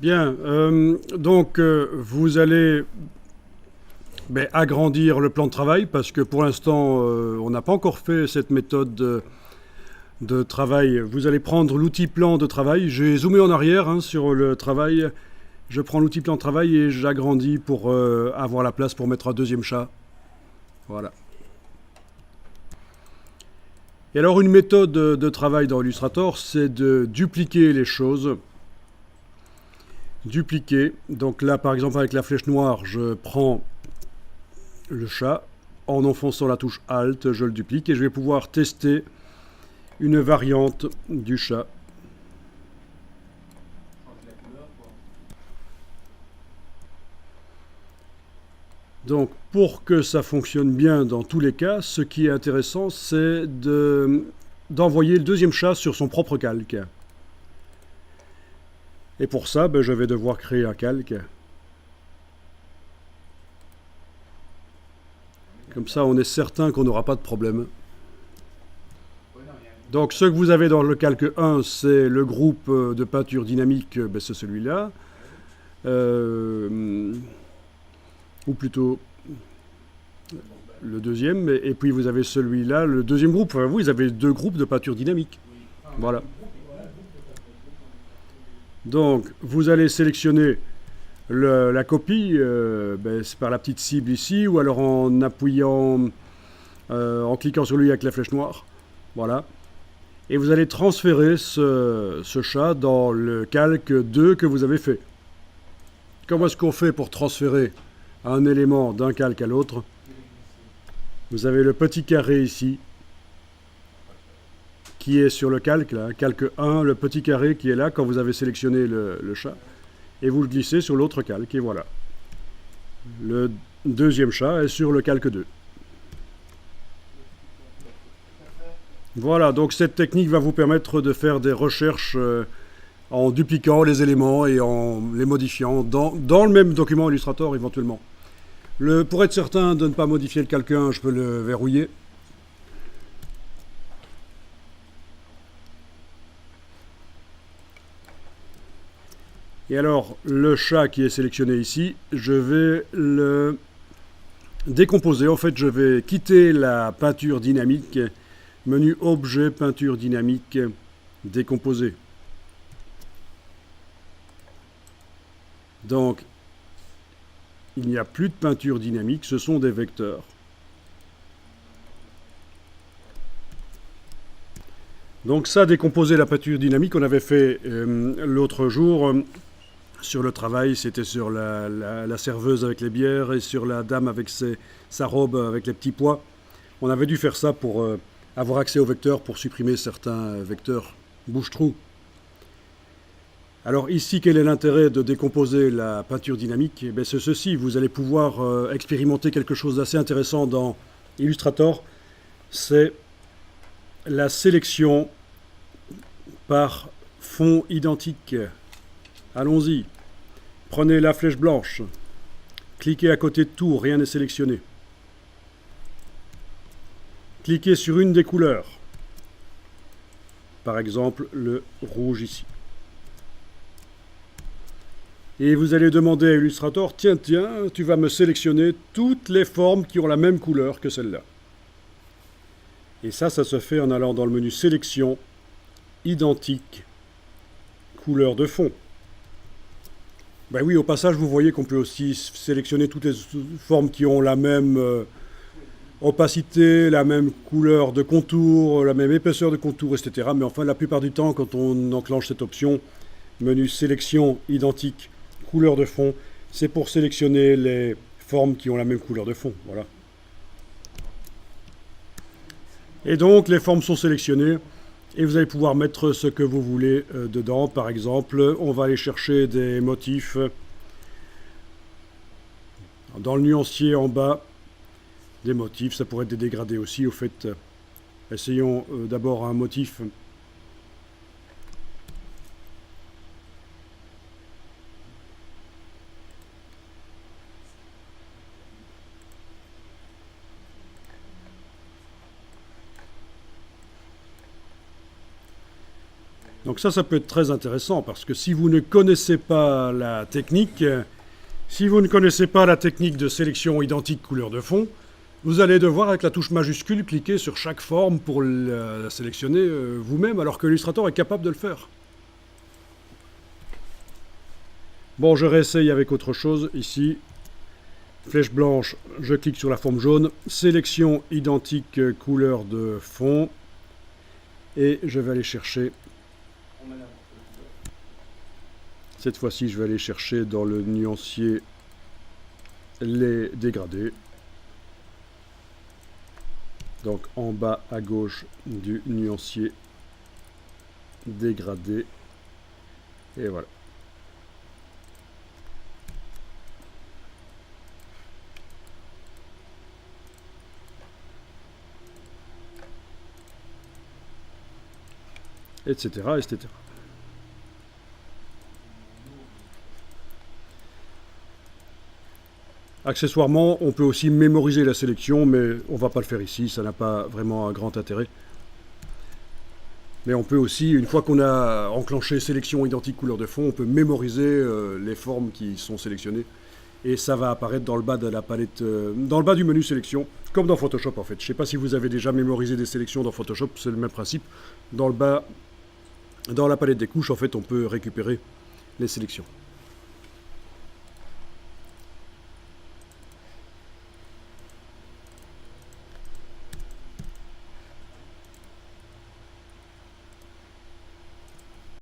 Bien, donc vous allez agrandir le plan de travail parce que pour l'instant on n'a pas encore fait cette méthode de travail. Vous allez prendre l'outil plan de travail. J'ai zoomé en arrière sur le travail. Je prends l'outil plan de travail et j'agrandis pour avoir la place pour mettre un deuxième chat. Voilà. Et alors une méthode de travail dans Illustrator, c'est de dupliquer les choses. Dupliquer. Donc là, par exemple, avec la flèche noire, je prends le chat. En enfonçant la touche Alt, je le duplique et je vais pouvoir tester une variante du chat. Donc, pour que ça fonctionne bien dans tous les cas, ce qui est intéressant, c'est d'envoyer le deuxième chat sur son propre calque. Et pour ça, je vais devoir créer un calque. Comme ça, on est certain qu'on n'aura pas de problème. Donc, ce que vous avez dans le calque 1, c'est le groupe de peinture dynamique, c'est celui-là. Ou plutôt le deuxième, et puis vous avez celui-là, le deuxième groupe. Enfin, vous avez deux groupes de peinture dynamique. Voilà. Donc, vous allez sélectionner la copie, c'est par la petite cible ici, ou alors en appuyant, en cliquant sur lui avec la flèche noire. Voilà. Et vous allez transférer ce chat dans le calque 2 que vous avez fait. Comment est-ce qu'on fait pour transférer un élément d'un calque à l'autre? Vous avez le petit carré ici, qui est sur le calque, là, calque 1, le petit carré qui est là quand vous avez sélectionné le chat, et vous le glissez sur l'autre calque, et voilà. Le deuxième chat est sur le calque 2. Voilà, donc cette technique va vous permettre de faire des recherches en dupliquant les éléments et en les modifiant dans le même document Illustrator éventuellement. Pour être certain de ne pas modifier le calque 1, je peux le verrouiller. Et alors, le chat qui est sélectionné ici, je vais le décomposer. En fait, je vais quitter la peinture dynamique, menu objet, peinture dynamique, décomposer. Donc, il n'y a plus de peinture dynamique, ce sont des vecteurs. Donc ça, décomposer la peinture dynamique, on avait fait l'autre jour sur le travail, c'était sur la serveuse avec les bières et sur la dame avec sa robe avec les petits pois. On avait dû faire ça pour avoir accès aux vecteurs, pour supprimer certains vecteurs bouche-trou. Alors ici, quel est l'intérêt de décomposer la peinture dynamique? C'est ceci, vous allez pouvoir expérimenter quelque chose d'assez intéressant dans Illustrator, c'est la sélection par fond identique. Allons-y. Prenez la flèche blanche, cliquez à côté de tout, rien n'est sélectionné. Cliquez sur une des couleurs, par exemple le rouge ici. Et vous allez demander à Illustrator, tiens, tu vas me sélectionner toutes les formes qui ont la même couleur que celle-là. Et ça se fait en allant dans le menu sélection, identique, couleur de fond. Ben oui, au passage, vous voyez qu'on peut aussi sélectionner toutes les formes qui ont la même opacité, la même couleur de contour, la même épaisseur de contour, etc. Mais enfin, la plupart du temps, quand on enclenche cette option, menu sélection, identique, couleur de fond, c'est pour sélectionner les formes qui ont la même couleur de fond. Voilà. Et donc, les formes sont sélectionnées. Et vous allez pouvoir mettre ce que vous voulez dedans. Par exemple, on va aller chercher des motifs dans le nuancier en bas. Des motifs, ça pourrait être des dégradés aussi. Au fait, essayons d'abord un motif. Donc ça peut être très intéressant parce que si vous ne connaissez pas la technique, de sélection identique couleur de fond, vous allez devoir, avec la touche majuscule, cliquer sur chaque forme pour la sélectionner vous-même, alors que l'Illustrator est capable de le faire. Bon, je réessaye avec autre chose ici. Flèche blanche, je clique sur la forme jaune. Sélection identique couleur de fond. Et je vais aller chercher... Cette fois-ci, je vais aller chercher dans le nuancier les dégradés. Donc en bas à gauche du nuancier dégradé. Et voilà. Etc. etc. Accessoirement, on peut aussi mémoriser la sélection, mais on ne va pas le faire ici, ça n'a pas vraiment un grand intérêt. Mais on peut aussi, une fois qu'on a enclenché sélection identique couleur de fond, on peut mémoriser les formes qui sont sélectionnées. Et ça va apparaître dans le bas de la palette, dans le bas du menu sélection, comme dans Photoshop en fait. Je ne sais pas si vous avez déjà mémorisé des sélections dans Photoshop, c'est le même principe. Dans le bas, dans la palette des couches, en fait, on peut récupérer les sélections.